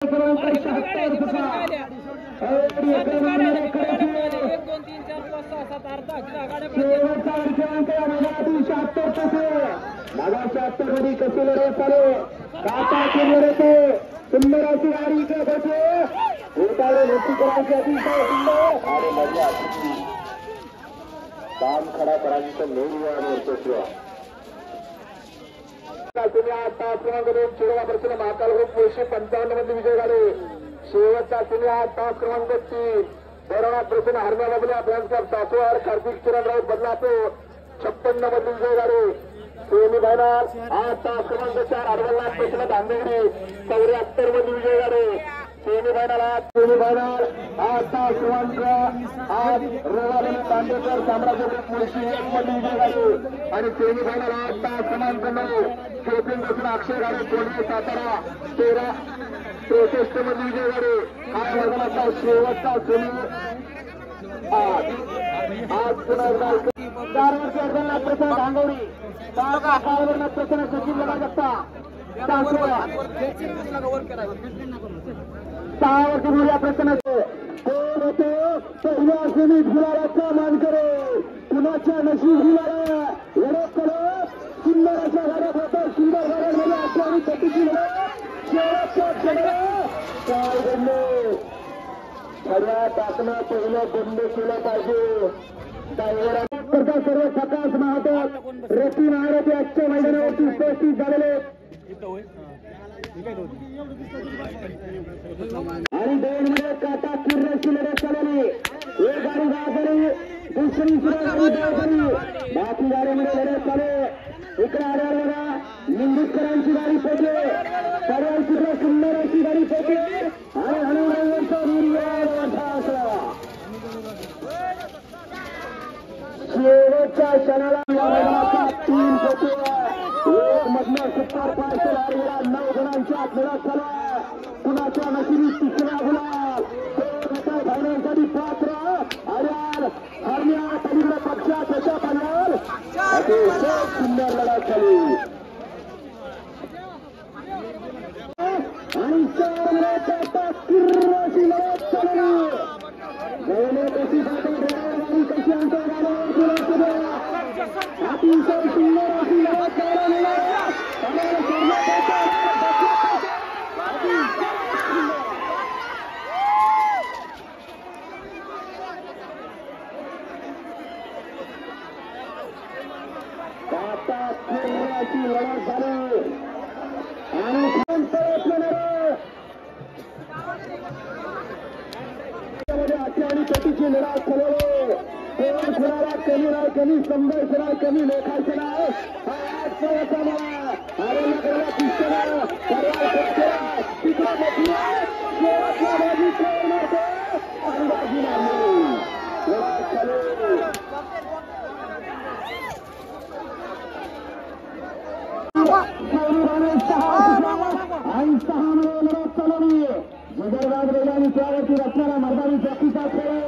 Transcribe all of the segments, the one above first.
कशी लढत चालू काटा लढते सुंदर अशी गाडी इकडे बसले गोटाळे मोठी करायची अतिशय सुंदर आणि मजा काम खडा करायचं मेन वर्चस्व तुम्ही आज तास क्रमांक 2 चिरवा प्रश्न महाकाल ग्रुप 255 मध्ये विजय झाले. शेवटचा तुम्ही आज तास क्रमांक 3 बरोबर प्रश्न हरण्या बदले अभ्यासकर सासवाड कार्तिक किरणराव बदलापूर 56 मध्ये विजय झाले. सेमी फायनल आज तास क्रमांक 4 अरवलनाथ प्रश्न धांदेगडी 74 मध्ये विजय झाले. सेमी फायनल आज तास क्रमांक आज रोवाले तांडेकर साम्राज्य मुळशी 1 मध्ये विजय झाले. आणि सेमी फायनल आज तास क्रमांक 9 शोपिंग बसून अक्षय गाडे कोणी सातारा 63 मध्ये विजय झाले. हा वर्गाचा शेवटचा सेमी आज पुन्हा 4 वर्ष अरवलनाथ प्रश्न धांगवडी 5 अरवलनाथ प्रश्न सचिन लढा जगता 6 वर्ष मुल्या प्रश्नाचे कोण होते पहिल्या सेमीत गुलाबाचा मान करे कुणाच्या नशीब गुलाला लढत करो सुंदर अशा गाड्यात होतं सुंदर गाड्यांमध्ये अशी आणि पतीची लढत शेवटच्या काय बनले खऱ्या टाकणं पहिलं बंद केलं पाहिजे. सर्व सकाळ महादेव रतीन आरोपी आजच्या मैदानावरती उपस्थित झालेले आणि 2 मध्ये काटा किरणची लढत चालवली. एक गाडी बाद झाली दुसरी झाली बाकी गाडीमध्ये लढत चालू. इकडे आल्यावर बघा निंबूकरांची गाडी पोहोचली पर्यायची सुंदर अशी गाडी पोहोचली आणि हनुमानचा शेवटच्या क्षणाला 3 पोहोचले. एक मधनं सुपर पार्सल आलेला 9 जणांच्या आत लढत चालू. कुणाच्या नशिबी तिसरा गुलाल फायनलसाठी पात्र आर्याल हरण्या पलीकडे पक्षा त्याच्या पाल्यावर अतिशय सुंदर लढत झाली. आणि 4 किरणची लढत चालली. कशी गाडी कशी अंतर अतिशय सुंदर अशी लढत चालवली. किरणची लढत झाली आणि आणि पतीची लढत चालवली. कोण खुणाला कमी नाही कमी संघर्ष नाही कमी लेखायचं नाही. हा आजचा मला आरोग्य करायला पिस्तला तिकडे आणि बाजी मारली लढत चालू. आणि 6 लढत चालवली. जगरबाद रेल्वे त्यावरती रचणारा मर्दानी चौकीचा खेळ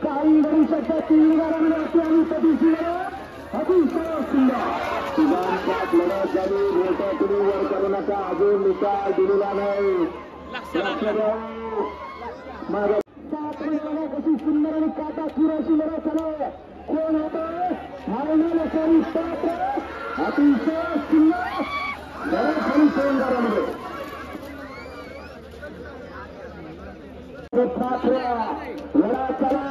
काही करू शकतात. 3 गाड्यांमध्ये आणि पतीची लढत अतिशय सुंदर लढत झाली. मोठ्या टीव्हीवर करू नका अजून निकाल दिलेला नाही. कशी सुंदर आणि काटा अशी लढत चालू. कोण होतं मारण्याला सारी पात्र अतिशय सुंदर लढत झाली 2 गाड्यांमध्ये. लढा चला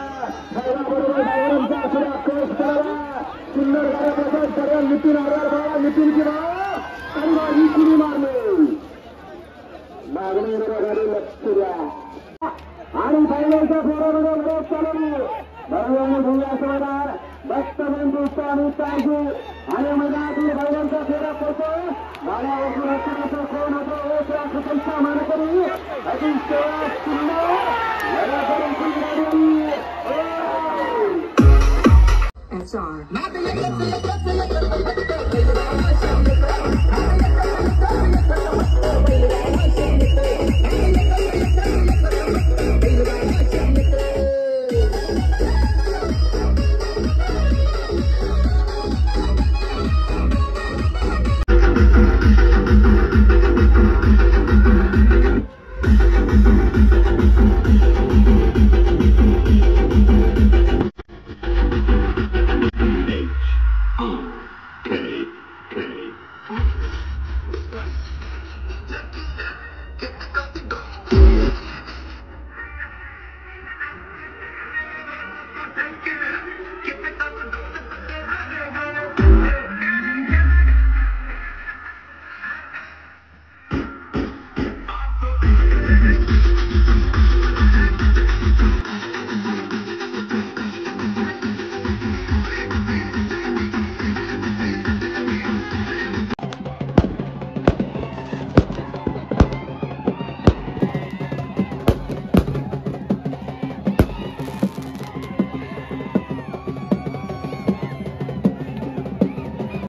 बरोबर डायव्हरांचा सुद्धा कोच करावा. सुंदर गाड्याबद्दल सर्व नितीन आधार बाळा नितीन की बाळा आणि ही कुणी मारली मागणी गाडी लक्ष द्या. आणि फायनलच्या फेऱ्यामध्ये लढत चालवली. भैरवांनी भूया समाधान दत्तबंधू आणि ताजू आणि मैदानातील भैरवांचा फेरा पोहोचतो. गाड्यावरती रस्त्याचा कोण होतो ओळखला कुटुंबचा मानकरी अतिशय सुंदर